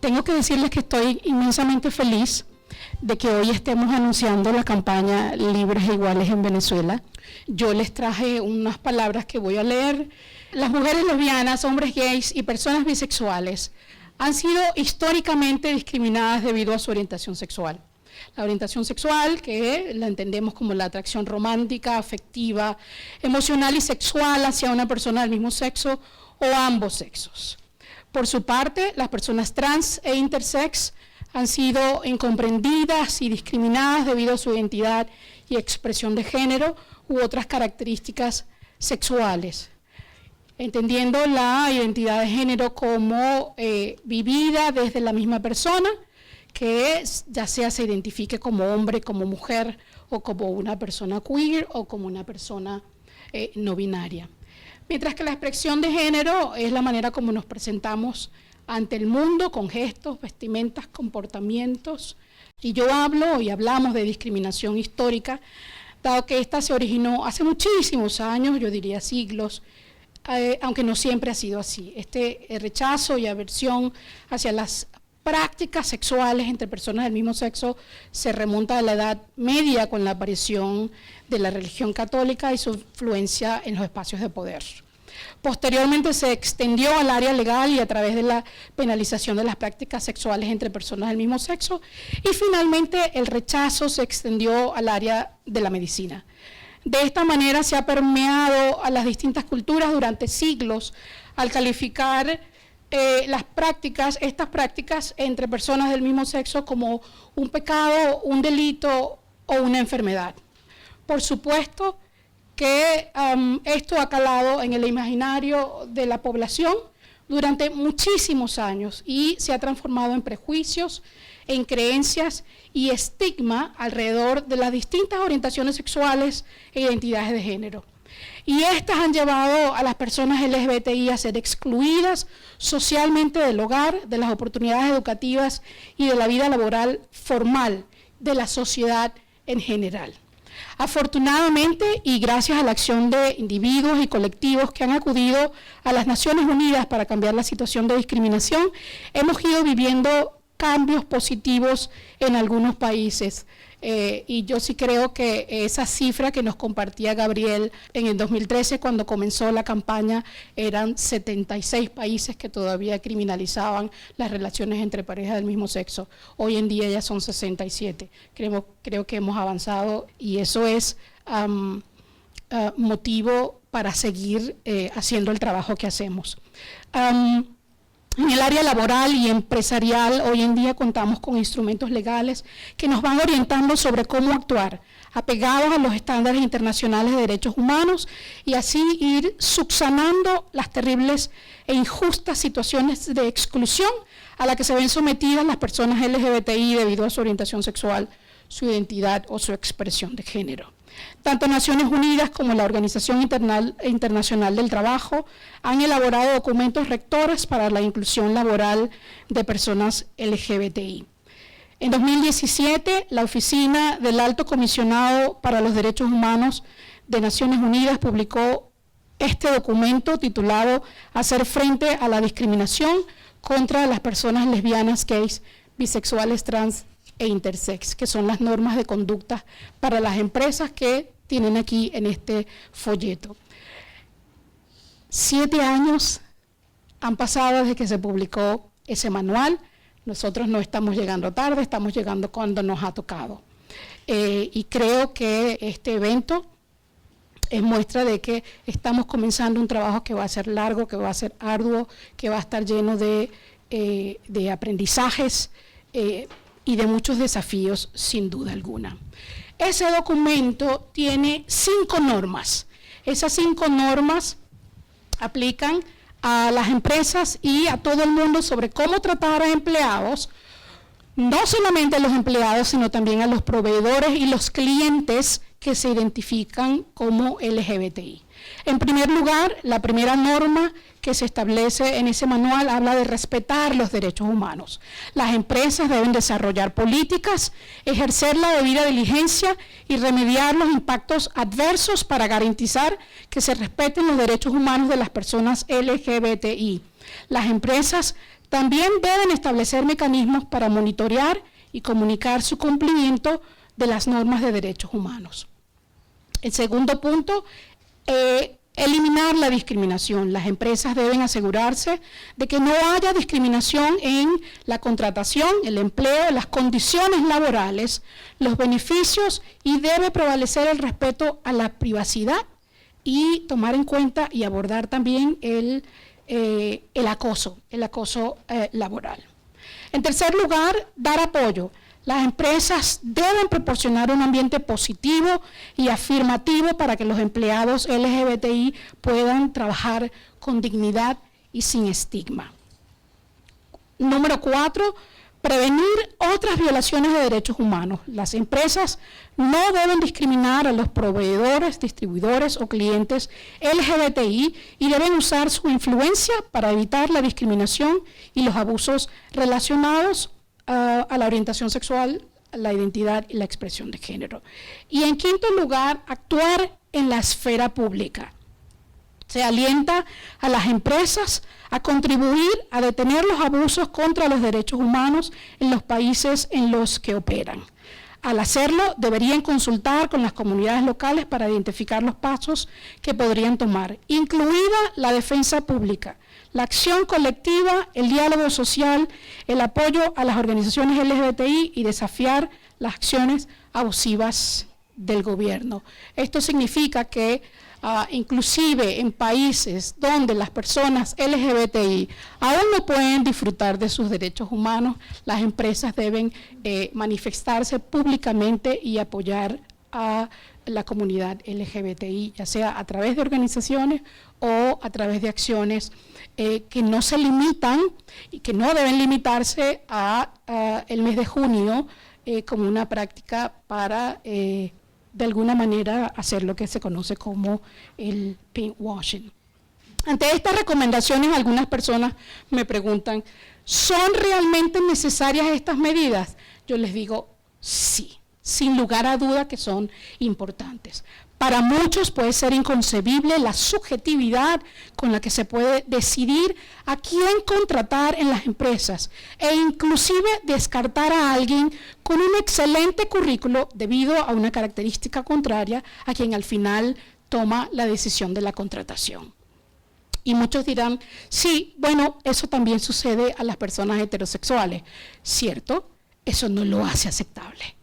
Tengo que decirles que estoy inmensamente feliz de que hoy estemos anunciando la campaña Libres e Iguales en Venezuela. Yo les traje unas palabras que voy a leer. Las mujeres lesbianas, hombres gays y personas bisexuales han sido históricamente discriminadas debido a su orientación sexual. La orientación sexual, que la entendemos como la atracción romántica, afectiva, emocional y sexual hacia una persona del mismo sexo o ambos sexos. Por su parte, las personas trans e intersex han sido incomprendidas y discriminadas debido a su identidad y expresión de género u otras características sexuales, entendiendo la identidad de género como vivida desde la misma persona, que ya sea se identifique como hombre, como mujer, o como una persona queer, o como una persona no binaria. Mientras que la expresión de género es la manera como nos presentamos ante el mundo, con gestos, vestimentas, comportamientos. Y yo hablo y hablamos de discriminación histórica, dado que esta se originó hace muchísimos años, yo diría siglos, aunque no siempre ha sido así. Este rechazo y aversión hacia las prácticas sexuales entre personas del mismo sexo se remonta a la Edad Media con la aparición de la religión católica y su influencia en los espacios de poder. Posteriormente se extendió al área legal y a través de la penalización de las prácticas sexuales entre personas del mismo sexo, y finalmente el rechazo se extendió al área de la medicina. De esta manera se ha permeado a las distintas culturas durante siglos al calificar estas prácticas entre personas del mismo sexo como un pecado, un delito o una enfermedad. Por supuesto que esto ha calado en el imaginario de la población durante muchísimos años y se ha transformado en prejuicios, en creencias y estigma alrededor de las distintas orientaciones sexuales e identidades de género. Y estas han llevado a las personas LGBTI a ser excluidas socialmente del hogar, de las oportunidades educativas y de la vida laboral formal de la sociedad en general. Afortunadamente, y gracias a la acción de individuos y colectivos que han acudido a las Naciones Unidas para cambiar la situación de discriminación, hemos ido viviendo cambios positivos en algunos países. Y yo sí creo que esa cifra que nos compartía Gabriel en el 2013, cuando comenzó la campaña, eran 76 países que todavía criminalizaban las relaciones entre parejas del mismo sexo. Hoy en día ya son 67. Creo que hemos avanzado y eso es motivo para seguir haciendo el trabajo que hacemos. En el área laboral y empresarial, hoy en día contamos con instrumentos legales que nos van orientando sobre cómo actuar, apegados a los estándares internacionales de derechos humanos, y así ir subsanando las terribles e injustas situaciones de exclusión a la que se ven sometidas las personas LGBTI debido a su orientación sexual, su identidad o su expresión de género. Tanto Naciones Unidas como la Organización Internacional del Trabajo han elaborado documentos rectores para la inclusión laboral de personas LGBTI. En 2017, la Oficina del Alto Comisionado para los Derechos Humanos de Naciones Unidas publicó este documento titulado Hacer frente a la discriminación contra las personas lesbianas, gays, bisexuales, trans e intersex, que son las normas de conducta para las empresas que tienen aquí en este folleto. 7 años han pasado desde que se publicó ese manual. Nosotros no estamos llegando tarde, estamos llegando cuando nos ha tocado. Y creo que este evento es muestra de que estamos comenzando un trabajo que va a ser largo, que va a ser arduo, que va a estar lleno de aprendizajes, y de muchos desafíos, sin duda alguna. Ese documento tiene 5 normas. Esas 5 normas aplican a las empresas y a todo el mundo sobre cómo tratar a empleados, no solamente a los empleados, sino también a los proveedores y los clientes que se identifican como LGBTI. En primer lugar, la primera norma que se establece en ese manual habla de respetar los derechos humanos. Las empresas deben desarrollar políticas, ejercer la debida diligencia y remediar los impactos adversos para garantizar que se respeten los derechos humanos de las personas LGBTI. Las empresas También deben establecer mecanismos para monitorear y comunicar su cumplimiento de las normas de derechos humanos. El segundo punto, eliminar la discriminación. Las empresas deben asegurarse de que no haya discriminación en la contratación, el empleo, las condiciones laborales, los beneficios, y debe prevalecer el respeto a la privacidad y tomar en cuenta y abordar también el acoso laboral. En tercer lugar, dar apoyo. Las empresas deben proporcionar un ambiente positivo y afirmativo para que los empleados LGBTI puedan trabajar con dignidad y sin estigma. Número 4, prevenir otras violaciones de derechos humanos. Las empresas no deben discriminar a los proveedores, distribuidores o clientes LGBTI y deben usar su influencia para evitar la discriminación y los abusos relacionados a la orientación sexual, la identidad y la expresión de género. Y en quinto lugar, actuar en la esfera pública. Se alienta a las empresas a contribuir a detener los abusos contra los derechos humanos en los países en los que operan. Al hacerlo, deberían consultar con las comunidades locales para identificar los pasos que podrían tomar, incluida la defensa pública, la acción colectiva, el diálogo social, el apoyo a las organizaciones LGBTI y desafiar las acciones abusivas del gobierno. Esto significa que inclusive en países donde las personas LGBTI aún no pueden disfrutar de sus derechos humanos, las empresas deben manifestarse públicamente y apoyar a la comunidad LGBTI, ya sea a través de organizaciones o a través de acciones que no se limitan y que no deben limitarse a el mes de junio como una práctica para de alguna manera hacer lo que se conoce como el pinkwashing. Ante estas recomendaciones, algunas personas me preguntan, ¿son realmente necesarias estas medidas? Yo les digo, sí, sin lugar a duda que son importantes. Para muchos puede ser inconcebible la subjetividad con la que se puede decidir a quién contratar en las empresas e inclusive descartar a alguien con un excelente currículo debido a una característica contraria a quien al final toma la decisión de la contratación. Y muchos dirán, sí, bueno, eso también sucede a las personas heterosexuales. ¿Cierto? Eso no lo hace aceptable.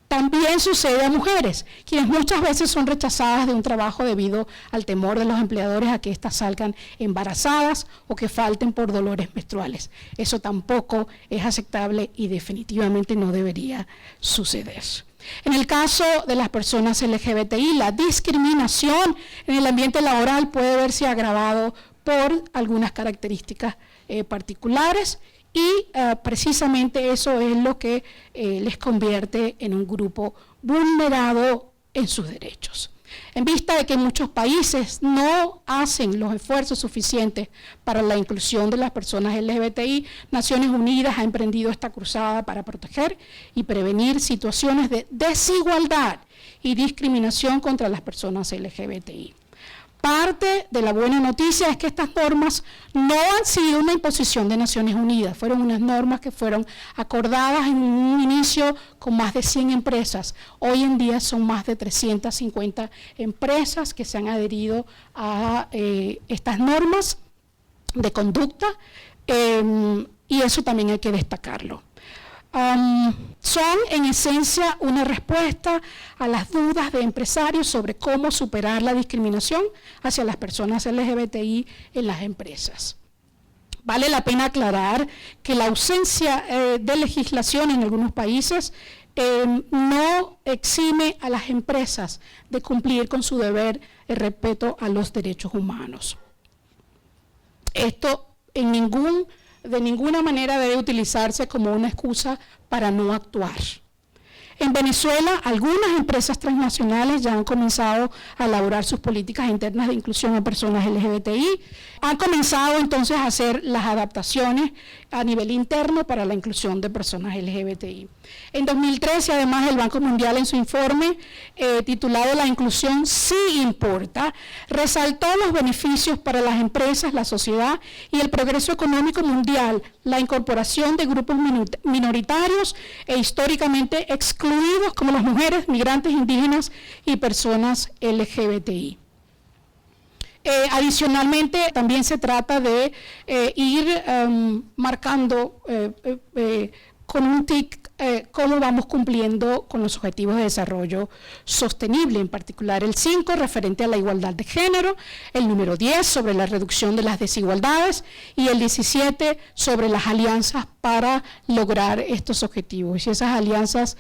También sucede a mujeres, quienes muchas veces son rechazadas de un trabajo debido al temor de los empleadores a que éstas salgan embarazadas o que falten por dolores menstruales. Eso tampoco es aceptable y definitivamente no debería suceder. En el caso de las personas LGBTI, la discriminación en el ambiente laboral puede verse agravado por algunas características particulares y precisamente eso es lo que les convierte en un grupo vulnerado en sus derechos. En vista de que muchos países no hacen los esfuerzos suficientes para la inclusión de las personas LGBTI, Naciones Unidas ha emprendido esta cruzada para proteger y prevenir situaciones de desigualdad y discriminación contra las personas LGBTI. Parte de la buena noticia es que estas normas no han sido una imposición de Naciones Unidas, fueron unas normas que fueron acordadas en un inicio con más de 100 empresas. Hoy en día son más de 350 empresas que se han adherido a estas normas de conducta y eso también hay que destacarlo. Son en esencia una respuesta a las dudas de empresarios sobre cómo superar la discriminación hacia las personas LGBTI en las empresas. Vale la pena aclarar que la ausencia de legislación en algunos países no exime a las empresas de cumplir con su deber de respeto a los derechos humanos. Esto de ninguna manera debe utilizarse como una excusa para no actuar. En Venezuela, algunas empresas transnacionales ya han comenzado a elaborar sus políticas internas de inclusión a personas LGBTI. Han comenzado entonces a hacer las adaptaciones a nivel interno para la inclusión de personas LGBTI. En 2013, además, el Banco Mundial en su informe titulado La inclusión sí importa, resaltó los beneficios para las empresas, la sociedad y el progreso económico mundial, la incorporación de grupos minoritarios e históricamente excluidos como las mujeres, migrantes indígenas y personas LGBTI. Adicionalmente, también se trata de ir marcando con un TIC cómo vamos cumpliendo con los objetivos de desarrollo sostenible, en particular el 5 referente a la igualdad de género, el número 10 sobre la reducción de las desigualdades y el 17 sobre las alianzas para lograr estos objetivos. Y esas alianzas,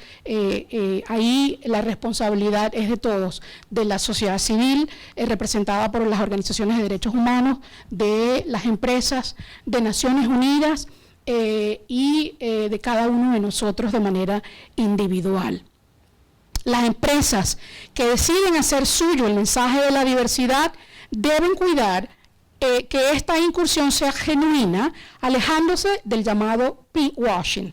ahí la responsabilidad es de todos, de la sociedad civil representada por las organizaciones de derechos humanos, de las empresas, de Naciones Unidas, y de cada uno de nosotros de manera individual. Las empresas que deciden hacer suyo el mensaje de la diversidad deben cuidar que esta incursión sea genuina, alejándose del llamado pinkwashing.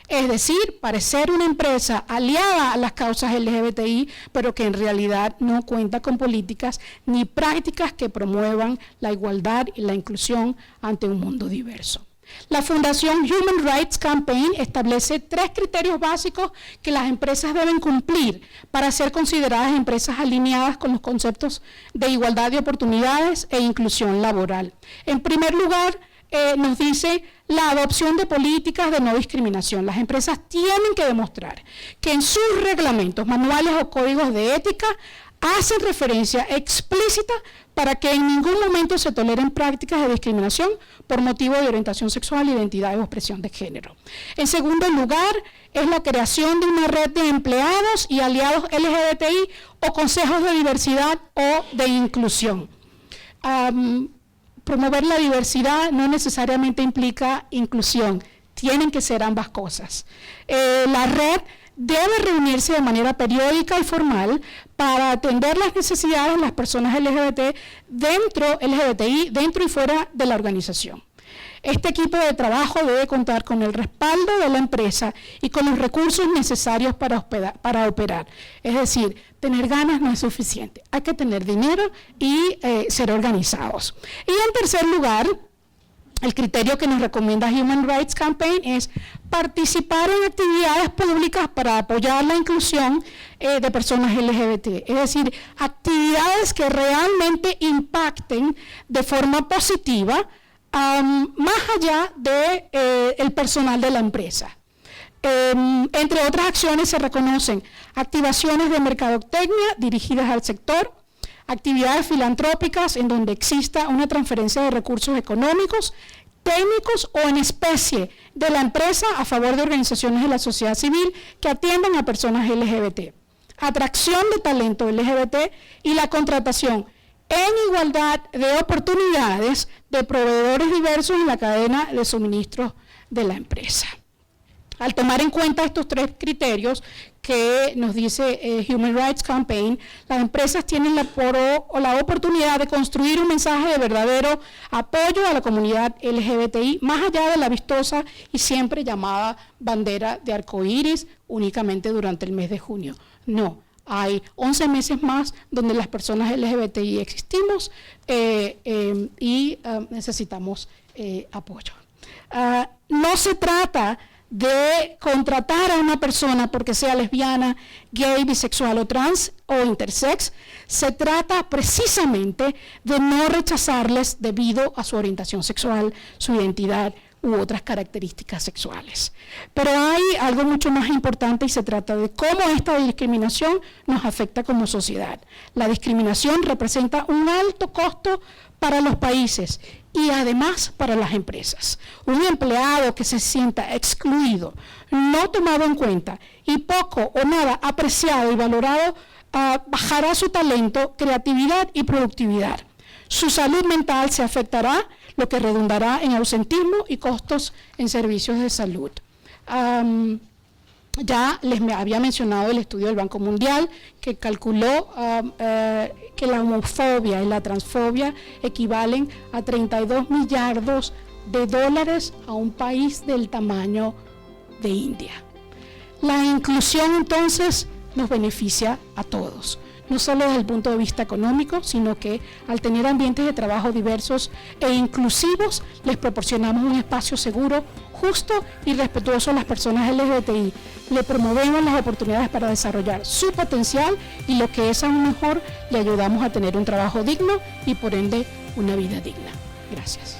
Es decir, parecer una empresa aliada a las causas LGBTI, pero que en realidad no cuenta con políticas ni prácticas que promuevan la igualdad y la inclusión ante un mundo diverso. La Fundación Human Rights Campaign establece 3 criterios básicos que las empresas deben cumplir para ser consideradas empresas alineadas con los conceptos de igualdad de oportunidades e inclusión laboral. En primer lugar, nos dice la adopción de políticas de no discriminación. Las empresas tienen que demostrar que en sus reglamentos, manuales o códigos de ética hacen referencia explícita para que en ningún momento se toleren prácticas de discriminación por motivo de orientación sexual, identidad o expresión de género. En segundo lugar, es la creación de una red de empleados y aliados LGBTI o consejos de diversidad o de inclusión. Promover la diversidad no necesariamente implica inclusión, tienen que ser ambas cosas. La red debe reunirse de manera periódica y formal para atender las necesidades de las personas LGBTI dentro y fuera de la organización. Este equipo de trabajo debe contar con el respaldo de la empresa y con los recursos necesarios para operar. Es decir, tener ganas no es suficiente, hay que tener dinero y ser organizados. Y en tercer lugar, el criterio que nos recomienda Human Rights Campaign es participar en actividades públicas para apoyar la inclusión de personas LGBT, es decir, actividades que realmente impacten de forma positiva más allá del personal de la empresa. Entre otras acciones se reconocen activaciones de mercadotecnia dirigidas al sector, actividades filantrópicas en donde exista una transferencia de recursos económicos, técnicos o en especie de la empresa a favor de organizaciones de la sociedad civil que atiendan a personas LGBT, atracción de talento LGBT y la contratación en igualdad de oportunidades de proveedores diversos en la cadena de suministros de la empresa. Al tomar en cuenta estos 3 criterios que nos dice Human Rights Campaign, las empresas tienen la oportunidad de construir un mensaje de verdadero apoyo a la comunidad LGBTI, más allá de la vistosa y siempre llamada bandera de arcoíris únicamente durante el mes de junio. No, hay 11 meses más donde las personas LGBTI existimos y necesitamos apoyo. No se trata de contratar a una persona porque sea lesbiana, gay, bisexual o trans o intersex. Se trata precisamente de no rechazarles debido a su orientación sexual, su identidad u otras características sexuales. Pero hay algo mucho más importante y se trata de cómo esta discriminación nos afecta como sociedad. La discriminación representa un alto costo para los países y además para las empresas. Un empleado que se sienta excluido, no tomado en cuenta y poco o nada apreciado y valorado, bajará su talento, creatividad y productividad. Su salud mental se afectará, lo que redundará en ausentismo y costos en servicios de salud. Ya había mencionado el estudio del Banco Mundial, que calculó que la homofobia y la transfobia equivalen a 32 millardos de dólares a un país del tamaño de India. La inclusión entonces nos beneficia a todos, no solo desde el punto de vista económico, sino que al tener ambientes de trabajo diversos e inclusivos, les proporcionamos un espacio seguro, justo y respetuoso a las personas LGBTI. Le promovemos las oportunidades para desarrollar su potencial y, lo que es aún mejor, le ayudamos a tener un trabajo digno y por ende una vida digna. Gracias.